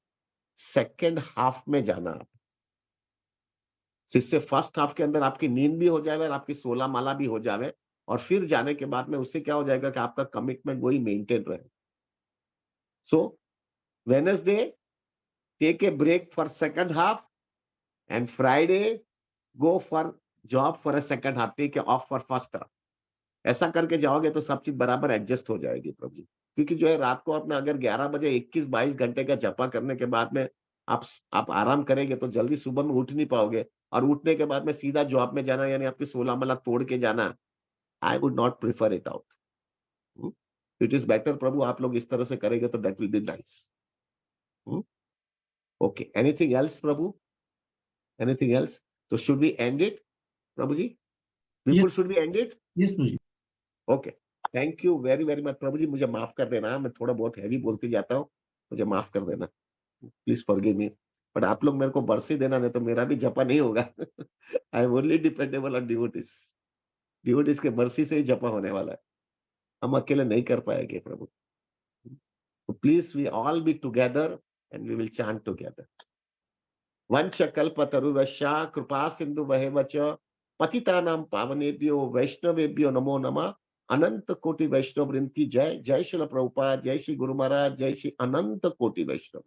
सेकंड हाफ में जाना आप, जिससे फर्स्ट हाफ के अंदर आपकी नींद भी हो जाए और आपकी 16 माला भी हो जाए, और फिर जाने के बाद में उससे क्या हो जाएगा कि आपका कमिटमेंट वही मेंटेन रहे। So Wednesday take a break for second half, and Friday go for job for a second half, take off for first half. ऐसा करके जाओगे तो सब चीज बराबर एडजस्ट हो जाएगी प्रभु जी। क्योंकि जो है रात को अपना अगर 11 बजे 21-22 घंटे का जपा करने के बाद में आप आराम करेंगे तो जल्दी सुबह में उठ नहीं पाओगे और उठने के बाद में सीधा जॉब में जाना यानी आपकी 16 मला तोड़ के जाना, I would not prefer it out. Hmm, it is better प्रभु आप लोग इस तरह से करेंगे तो that will be nice. Hmm, okay, anything else प्रभु? Anything else? तो शुड वी एंड इट प्रभु जी? Yes, people should we end it? Yes प्रभु जी। Okay, thank you very, very much प्रभु जी मुझे माफ़ कर देना, मैं थोड़ा बहुत हेवी बोलते जाता हूँ, मुझे माफ़ कर देना। Please forgive me. बट आप लोग मेरे को बरसी देना नहीं तो मेरा भी जपा नहीं होगा। I am only dependable on devotees. Devotees के मर्सी से ही जपा होने वाला है। हम अकेले नहीं कर पाएँगे प्रभु। So please we all be together and we will chant together. वंशकल्पतरुवश्या कृपा सिंधु वच पतितानां पावनेभ्यो वैष्णवेभ्यो नमो नमः। अनंत कोटि वैष्णव वृंद की जय। जय श्रील प्रभुपाद, जय श्री गुरु महाराज, जय श्री अनंत कोटि वैष्णव।